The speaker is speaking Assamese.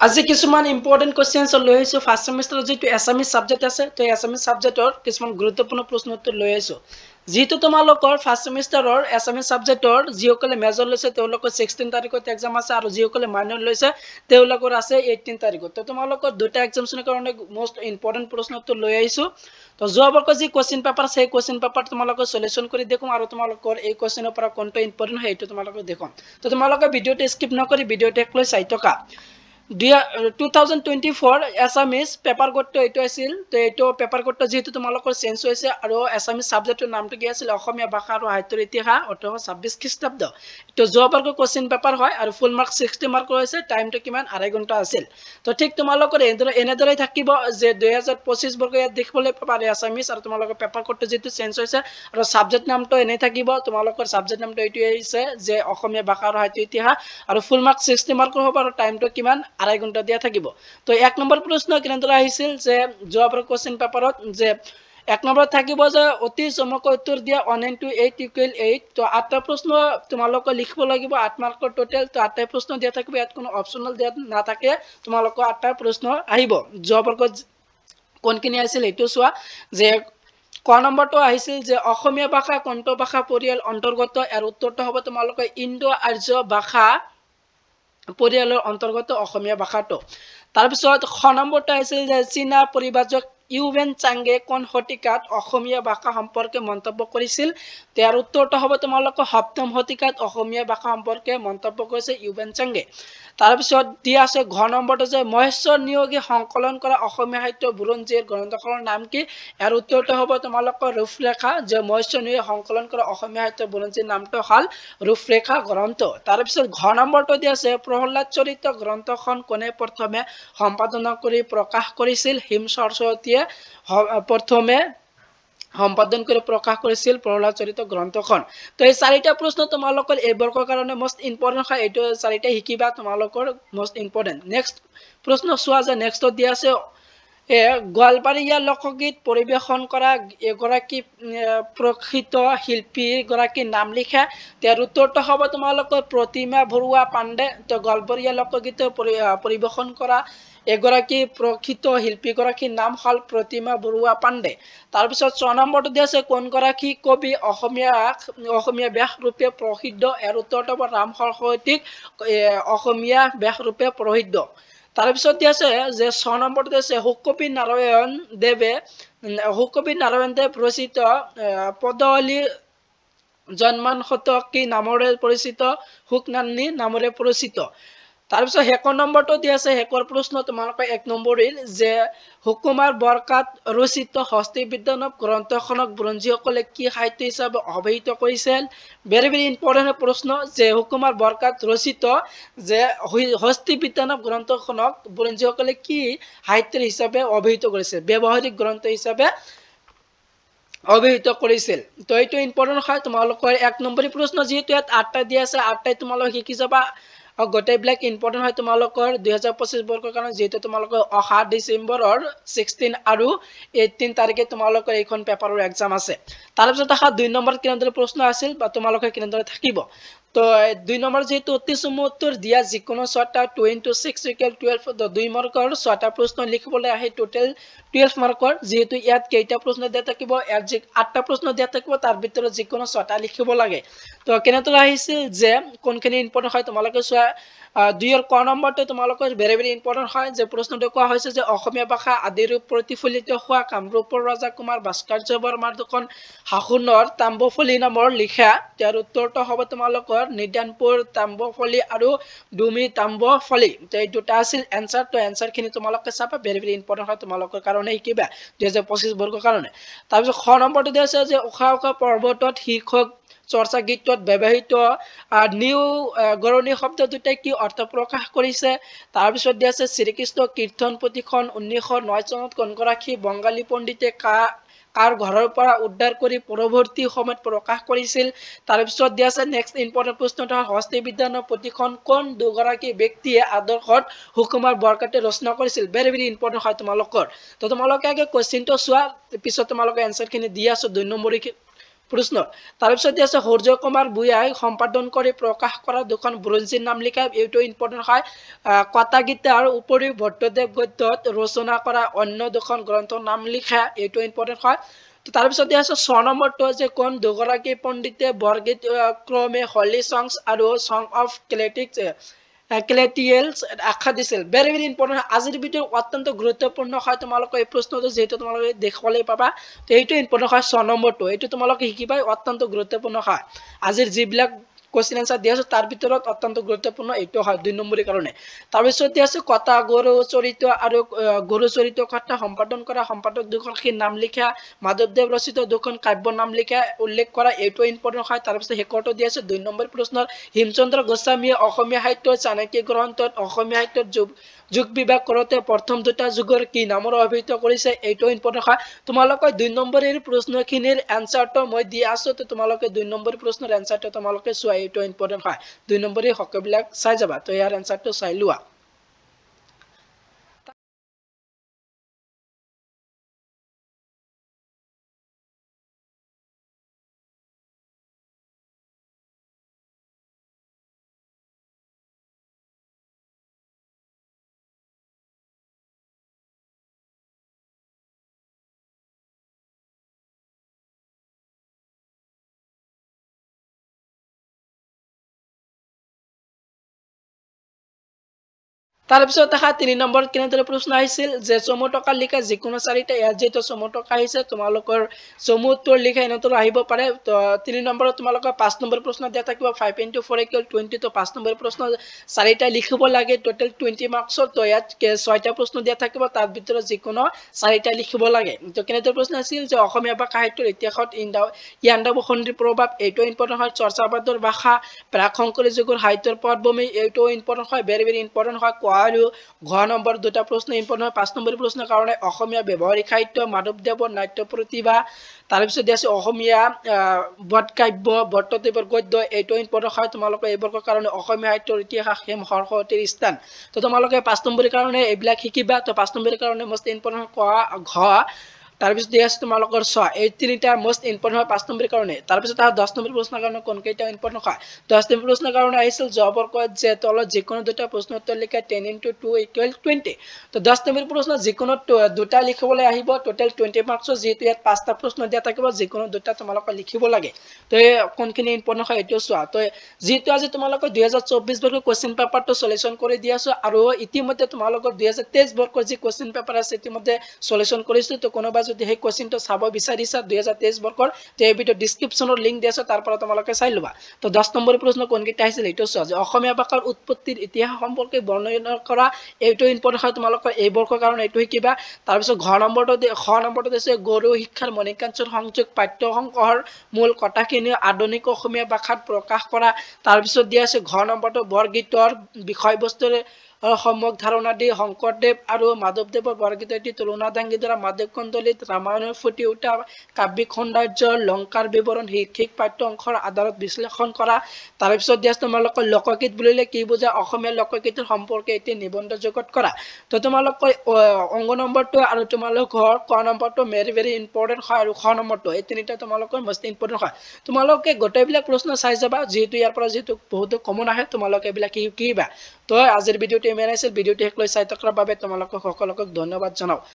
আজি কিছুমান ইম্পৰ্টেণ্ট কুৱেশ্যনছ লৈ আহিছোঁ ফাৰ্ষ্ট ছেমিষ্টাৰৰ যিটো এছামিছ ছাবজেক্ট আছে তো এছামিছ ছাবজেক্টৰ কিছুমান গুৰুত্বপূৰ্ণ প্ৰশ্ন উত্তৰ লৈ আহিছোঁ যিহেতু তোমালোকৰ ফাৰ্ষ্ট ছেমিষ্টাৰৰ এছামিছ ছাবজেক্টৰ যিসকলে মেজৰ লৈছে তেওঁলোকৰ 16 তাৰিখত এক্সাম আছে আৰু যিসকলে মাইনৰ লৈছে তেওঁলোকৰ আছে 18 তাৰিখত তো তোমালোকৰ দুটা এক্সামছৰ কাৰণে মোষ্ট ইম্পৰ্টেণ্ট প্ৰশ্ন উত্তৰ লৈ আহিছোঁ তো যোৱা বৰ্ষৰ যি কুৱেশ্যন পেপাৰ সেই কুৱেশ্যন পেপাৰ তোমালোকৰ সলিউশ্যন কৰি দেখুৱাম আৰু তোমালোকৰ এই কুৱেশ্যনৰ পৰা কোনটো ইম্পৰ্টেণ্ট হয় এইটো তোমালোকক দেখুৱাম তো তোমালোকে ভিডিঅ'টো স্কিপ নকৰি ভিডিঅ'টো লৈ চাই থকা 2024 এছামিছ পেপাৰ কোডটো এইটো আছিল তো এইটো পেপাৰ কোডটো যেহেতু তোমালোকৰ চেঞ্জ হৈছে আৰু এছামিছ সাবজেক্টৰ নামটো কি আছিল অসমীয়া ভাষা আৰু সাহিত্যৰ ইতিহাস 1826 খ্ৰীষ্টাব্দ তো যোৱা বৰ্ষৰ কোৱেশ্চন পেপাৰ হয় আৰু ফুল মাৰ্ক 60 মাৰ্কৰ হৈছে টাইমটো কিমান 2.5 ঘণ্টা আছিল তো ঠিক তোমালোকৰ এনেদৰে থাকিব যে 2025 বৰ্ষ ইয়াত দেখিবলৈ পাবা এছামিছ আৰু তোমালোকৰ পেপাৰ কোডটো যেহেতু চেঞ্জ হৈছে আৰু সাবজেক্ট নামটো এনে থাকিব তোমালোকৰ সাবজেক্ট নামটো এইটো হৈছে যে অসমীয়া ভাষা আৰু সাহিত্য ইতিহাস আৰু ফুল মাৰ্ক 60 মাৰ্কৰ হ'ব আৰু টাইমটো কিমান 2.5 ঘণ্টা দিয়া থাকিব তো এক নম্বৰ প্ৰশ্ন কেনেদৰে আহিছিল যে যোৱাবাৰ কোৱেশ্চন পেপাৰত যে এক নম্বৰত থাকিব যে অতি চমুকৈ উত্তৰ দিয়া 1 into 8 equal 8 তো 8টা প্ৰশ্ন তোমালোকে লিখিব লাগিব 8 মাৰ্কৰ টোটাল তো 8টা প্ৰশ্ন দিয়া থাকিব ইয়াত কোনো অপচনেল দিয়া নাথাকে তোমালোকৰ 8টা প্ৰশ্ন আহিব যোৱাবাৰ কোনখিনি আছিল এইটো চোৱা যে ক নম্বৰটো আহিছিল যে অসমীয়া ভাষা কোনটো ভাষা পৰিয়াল অন্তৰ্গত আৰু উত্তৰটো হ'ব তোমালোকে ইণ্ডো আৰ্য ভাষা পৰিয়ালৰ অন্তৰ্গত অসমীয়া ভাষাটো তাৰপিছত খ নম্বৰটো আছিল যে চীনা পৰিভাষক ইউৱেন চাংগে কোন শতিকাত অসমীয়া ভাষা সম্পৰ্কে মন্তব্য কৰিছিল তাৰ উত্তৰটো হ'ব তোমালোকৰ সপ্তম শতিকাত অসমীয়া ভাষা সম্পৰ্কে মন্তব্য কৰিছে ইউৱেন চাংগে তাৰপিছত দিয়া আছে ঘ নম্বৰটো যে মহেশ্বৰ নিয়োগী সংকলন কৰা অসমীয়া সাহিত্য বুৰঞ্জীৰ গ্ৰন্থখনৰ নাম কি ইয়াৰ উত্তৰটো হ'ব তোমালোকৰ ৰূপৰেখা যে মহেশ্বৰ নিয়োগী সংকলন কৰা অসমীয়া সাহিত্য বুৰঞ্জীৰ নামটো হ'ল ৰূপৰেখা গ্ৰন্থ তাৰপিছত ঘ নম্বৰটো দিয়া আছে প্ৰহ্লাদ চৰিত গ্ৰন্থখন কোনে প্ৰথমে সম্পাদনা কৰি প্ৰকাশ কৰিছিল হিম সৰস্বতীয়ে প্ৰথমে সম্পাদন কৰি প্ৰকাশ কৰিছিল প্ৰহ্লাদ চৰিত গ্ৰন্থখন তো এই চাৰিটা প্ৰশ্ন তোমালোকৰ এই বৰ্ষৰ কাৰণে মোষ্ট ইম্পৰ্টেণ্ট হয় এইটো চাৰিটা শিকিবা তোমালোকৰ মোষ্ট ইম্পৰ্টেণ্ট নেক্সট প্ৰশ্ন চোৱা যে নেক্সটত দিয়া আছে গোৱালপাৰীয়া লোকগীত পৰিবেশন কৰা এগৰাকী প্ৰকৃত শিল্পীৰ গৰাকী নাম লিখা তাৰ উত্তৰটো হ'ব তোমালোকৰ প্ৰতিমা বৰুৱা পাণ্ডে তো গোৱালপাৰীয়া লোকগীতৰ পৰিবেশন কৰা এগৰাকী প্ৰকৃত শিল্পীগৰাকীৰ নাম হ'ল প্ৰতিমা বৰুৱা পাণ্ডে তাৰপিছত 6 নম্বৰটো দিয়া আছে কোনগৰাকী কবি অসমীয়া ব্যাস ৰূপে প্ৰসিদ্ধ ইয়াৰ উত্তৰটো হ'ব ৰাম সৰস্বতীক অসমীয়া ব্যাস ৰূপে প্ৰসিদ্ধ তাৰপিছত দিয়া আছে যে 6 নম্বৰটো আছে হুককবি নাৰায়ণ দেৱ ৰচিত পদাৱলী জন্মান শতকী নামৰে পৰিচিত হুকনানী নামৰে পৰিচিত তাৰপিছত শেষৰ নম্বৰটো দিয়া আছে শেষৰ প্ৰশ্ন তোমালোকে 1 নম্বৰীৰ যে হুকুমাৰ বৰকাত ৰচিত হস্তি বিদ্যানৱ গ্ৰন্থখনক বুৰঞ্জীসকলে কি সাহিত্য হিচাপে অভিহিত কৰিছিল ভেৰি ভেৰি ইম্পৰ্টেণ্ট প্ৰশ্ন যে হুকুমাৰ বৰকাত ৰচিত যে হস্তি বিদ্যানৱ গ্ৰন্থখনক বুৰঞ্জীসকলে কি সাহিত্য হিচাপে অভিহিত কৰিছিল ব্যৱহাৰিক গ্ৰন্থ হিচাপে অভিহিত কৰিছিল তো এইটো ইম্পৰ্টেণ্ট হয় তোমালোকৰ 1 নম্বৰী প্ৰশ্ন যেহেতু ইয়াত 8টা দিয়া আছে 8টাই তোমালোকে শিকি যাবা গোটেইবিলাক ইম্পৰ্টেণ্ট হয় তোমালোকৰ 2025 বৰ্ষৰ কাৰণে যেহেতু তোমালোকৰ অহা ডিচেম্বৰৰ 16 আৰু 18 তাৰিখে তোমালোকৰ এইখন পেপাৰৰ এক্সাম আছে তাৰপিছত অহা 2 নম্বৰত কেনেদৰে প্ৰশ্ন আছিল বা তোমালোকে কেনেদৰে থাকিব তো 2 নম্বৰ যেহেতু অতি চমু উত্তৰ দিয়া যিকোনো 6টা 2 into 6 equal 12 তো 2 মাৰ্কৰ 6টা প্ৰশ্ন লিখিবলৈ আহে টোটেল 12 মাৰ্কৰ যেহেতু ইয়াত কেইটা প্ৰশ্ন দিয়া থাকিব ইয়াত 8টা প্ৰশ্ন দিয়া থাকিব তাৰ ভিতৰত যিকোনো 6টা লিখিব লাগে তো কেনেদৰে আহিছিল যে কোনখিনি ইম্পৰ্টেণ্ট হয় তোমালোকে চোৱা 2 ক নম্বৰটো তোমালোকৰ ভেৰি ভেৰি ইম্পৰ্টেণ্ট হয় যে প্ৰশ্নটো কোৱা হৈছে যে অসমীয়া ভাষা আদিৰূপ প্ৰতিফলিত হোৱা কামৰূপৰ ৰজা কুমাৰ ভাস্কৰ্য বৰ্মাৰ দুখন শাসনৰ তাম্বফলি নামৰ লিখা তাৰ উত্তৰটো হ'ব তোমালোকৰ নিদানপুৰ তাম্বফলি আৰু ডুমি তাম্বফলি তো এই দুটা আছিল এনসাৰ তো এনসাৰখিনি তোমালোকে চাবা ভেৰি ভেৰি ইম্পৰ্টেণ্ট হয় তোমালোকৰ কাৰণে শিকিবা 2025 বৰ্ষৰ কাৰণে তাৰপিছত খ নম্বৰটো দিয়া আছে যে উষা উষা পৰ্বতত শীৰ্ষক চৰ্চা গীতত ব্যৱহৃত নিউ গৰণী শব্দ দুটাই কি অৰ্থ প্ৰকাশ কৰিছে তাৰপিছত দিয়া আছে শ্ৰীকৃষ্ণ কীৰ্তন পুথিখন 1909 চনত কোনগৰাকী বঙালী পণ্ডিতে কাৰ ঘৰৰ পৰা উদ্ধাৰ কৰি পৰৱৰ্তী সময়ত প্ৰকাশ কৰিছিল তাৰপিছত দিয়া আছে নেক্সট ইম্পৰ্টেণ্ট প্ৰশ্নটো হস্তি বিদ্যানৰ পুথিখন কোন দুগৰাকী ব্যক্তিয়ে আদৰ্শত হুকুমাৰ বৰকাতে ৰচনা কৰিছিল ভেৰি ভেৰি ইম্পৰ্টেণ্ট হয় তোমালোকৰ তো তোমালোকে আগে কুৱেশ্চনটো চোৱা পিছত তোমালোকে এনসাৰখিনি দি আছো 2 নম্বৰী প্ৰশ্ন তাৰপিছত দিয়া আছে সূৰ্য কুমাৰ ভূঞাই সম্পাদন কৰি প্ৰকাশ কৰা দুখন বুৰঞ্জীৰ নাম লিখা এইটো ইম্পৰ্টেণ্ট হয় কথা গীতাৰ উপৰিও ভট্টদেৱ গদ্যত ৰচনা কৰা অন্য দুখন গ্ৰন্থৰ নাম লিখা এইটো ইম্পৰ্টেণ্ট হয় তাৰপিছত দিয়া আছে 6 নম্বৰটো যে কোন দুগৰাকী পণ্ডিতে বৰগীত ক্ৰমে হলি সংস আৰু সং অফ ক্লেটিয়েলছ আখ্যা দিছিল ভেৰি ভেৰি ইম্পৰ্টেণ্ট আজিৰ ভিডিঅ অত্যন্ত গুৰুত্বপূৰ্ণ হয় তোমালোকে এই প্ৰশ্নটো যেহেতু তোমালোকে দেখিবলৈ পাবা তো এইটো ইম্পৰ্টেণ্ট হয় 6 নম্বৰটো এইটো তোমালোকে শিকিবা অত্যন্ত গুৰুত্বপূৰ্ণ হয় আজিৰ যিবিলাক কোশ্চেন আনসাৰ দিয়া আছে তাৰ ভিতৰত অত্যন্ত গুৰুত্বপূৰ্ণ এইটো হয় 2 নম্বৰৰ কাৰণে তাৰপিছত দিয়া আছে কথা গুৰু চৰিত্ৰ আৰু গুৰু চৰিত্ৰ কথা সম্পাদন কৰা সম্পাদক দুখন নাম লিখা মাধৱদেৱ ৰচিত দুখন কাব্যৰ নাম লিখা উল্লেখ কৰা এইটো ইম্পৰ্টেণ্ট হয় তাৰপিছত হেকৰটো দিয়া আছে 2 নম্বৰ প্ৰশ্নৰ হিমচন্দ্ৰ গোস্বামীয়ে অসমীয়া সাহিত্যৰ চাণক্য গ্ৰন্থত অসমীয়া সাহিত্যৰ যুগ বিভাগ কৰোতে প্ৰথম দুটা যুগৰ কি নামৰ অভিহিত কৰিছে এইটো ইম্পৰ্টেণ্ট হয় তোমালোকে 2 নম্বৰৰ প্ৰশ্নখিনিৰ এনসাৰটো মই দি আছো তো তোমালোকে 2 নম্বৰ প্ৰশ্নৰ এনসাৰটো তোমালোকে চোৱা এইটো ইম্পৰ্টেণ্ট হয় 2 নম্বৰৰ সকলোবিলাক চাই যাবা তো ইয়াৰ এনসাৰটো চাই লোৱা তাৰপিছত দেখা 3 নম্বৰ কেনেদৰে প্ৰশ্ন আহিছিল যে চমু টকা লিখা যিকোনো চাৰিটা ইয়াত যেটো চমু টকা আহিছে তোমালোকৰ চমু উত্তৰ লিখা এনেদৰে আহিব পাৰে তো 3 নম্বৰত তোমালোকৰ 5 নম্বৰ প্ৰশ্ন দিয়া থাকিব 5 * 4 = 20 তো 5 নম্বৰ প্ৰশ্ন চাৰিটা লিখিব লাগে টোটাল 20 মাৰ্কছৰ তো ইয়াত 6টা প্ৰশ্ন দিয়া থাকিব তাৰ ভিতৰত যিকোনো চাৰিটা লিখিব লাগে তো কেনেদৰে প্ৰশ্ন আছিল যে অসমীয়া ভাষা সাহিত্যৰ ইতিহাসত ইয়াণ্ডাবু সন্ধিৰ প্ৰভাৱ এইটো ইম্পৰ্টেণ্ট হয় চৰ্চাবাদৰ ভাষা প্ৰাক শংকৰী যুগৰ সাহিত্যৰ পটভূমি এইটো ইম্পৰ্টেণ্ট হয় ভেৰি ভেৰি ইম্পৰ্টেণ্ট হয় আৰু ঘ নম্বৰ দুটা প্ৰশ্ন ইম্পৰ্টেণ্ট 5 নম্বৰ প্ৰশ্নৰ কাৰণে অসমীয়া ব্যৱহাৰিক সাহিত্য মাধৱদেৱৰ নাট্য প্ৰতিভা তাৰপিছত দিয়া আছে অসমীয়া বটকাব্য ভট্টদেৱৰ গদ্য এইটো ইম্পৰ্টেণ্ট হয় তোমালোকে এইবোৰৰ কাৰণে অসমীয়া সাহিত্যৰ ইতিহাস হেম সৰস্বতীৰ স্থান তো তোমালোকে 5 নম্বৰৰ কাৰণে এইবিলাক শিকিবা তো 5 নম্বৰৰ কাৰণে মষ্ট ইম্পৰ্টেণ্ট ঘ তাৰপিছত দিয়া আছে তোমালোকৰ 6 এই তিনিটা মষ্ট ইম্পৰ্টেণ্ট হয় 5 নম্বৰৰ কাৰণে তাৰপিছত 10 নম্বৰ প্ৰশ্নৰ কাৰণে কোন কেইটা ইম্পৰ্টেণ্ট হয় 10 নম্বৰ প্ৰশ্নৰ কাৰণে আহিছিল জবৰ্কত যে তলত যিকোনো দুটা প্ৰশ্ন উত্তৰ লিখা 10 * 2 = 20 তো 10 নম্বৰ প্ৰশ্ন যিকোনো দুটা লিখিবলৈ আহিব টোটাল 20 মাৰ্কছৰ যেহেতু ইয়াত 5টা প্ৰশ্ন দিয়া থাকিব যিকোনো দুটা তোমালোকে লিখিব লাগে তো কোনখিনি ইম্পৰ্টেণ্ট হয় এইটো চোৱা তো যেহেতু আজি তোমালোকৰ 2024 বৰ্ষৰ কোশ্চেন পেপাৰটো সলিউশন কৰি দি আছো আৰু ইতিমধ্যে তোমালোকৰ 2023 বৰ্ষৰ যি কোশ্চেন পেপাৰ আছে ইতিমধ্যে সলিউশন কৰিছো তো কোনোবা যদি সেই কোশ্চেনটো চাব বিচাৰিছা 2023 বৰ্ষৰ তে এই ভিডিও ডেসক্ৰিপচনৰ লিংক দি আছে তাৰ পৰা তোমালোকে চাই লবা তো 10 নম্বৰ প্ৰশ্ন কোনকেইটা আহিছিল এইটো চোৱা যে অসমীয়া ভাষাৰ উৎপত্তিৰ ইতিহাস সম্পৰ্কে বৰ্ণনা কৰা এইটো ইম্পৰ্টেণ্ট হয় তোমালোকৰ এই বৰ্ষৰ কাৰণে এইটো শিকিবা তাৰপিছত ঘ নম্বৰটো দিছে গৰু শিক্ষাৰ মণিকাঞ্চৰ সংযোগ পাঠ্য সংগ্ৰহৰ মূল কথাখিনি আধুনিক অসমীয়া ভাষাত প্ৰকাশ কৰা তাৰপিছত দিয়া আছে ঘ নম্বৰটো বৰগীতৰ বিষয়বস্তুৰে সম্যক ধাৰণা দি শংকৰদেৱ আৰু মাধৱদেৱৰ বৰগীতৰ এটি তুলনা দাঙ্গি দ্বাৰা মাধৱ কন্দলিত ৰামায়ণৰ ফুটি উঠা কাব্যিক সৌন্দৰ্য লংকাৰ বিৱৰণ শীৰ্ষিক পাঠ্য অংশৰ আধাৰত বিশ্লেষণ কৰা তাৰপিছত দিয়া তোমালোকৰ লোকগীত বুলিলে কি বুজা অসমীয়া লোকগীতৰ সম্পৰ্কে এটি নিবন্ধ জগত কৰা তো তোমালোকৰ অংগ নম্বৰটো আৰু তোমালোকৰ ক নম্বৰটো ভেৰি ভেৰি ইম্পৰ্টেণ্ট হয় আৰু খ নম্বৰটো এই তিনিটা তোমালোকৰ মষ্ট ইম্পৰ্টেণ্ট হয় তোমালোকে গোটেইবিলাক প্ৰশ্ন চাই যাবা যেহেতু ইয়াৰ পৰা যেহেতু বহুতো কমন আহে তোমালোকে এইবিলাক শিকিবা তো আজিৰ ভিডিওটো ইমান আছিল ভিডিওটো শেষ লৈ চাই থকাৰ বাবে তোমালোকক সকলোকে ধন্যবাদ জনাও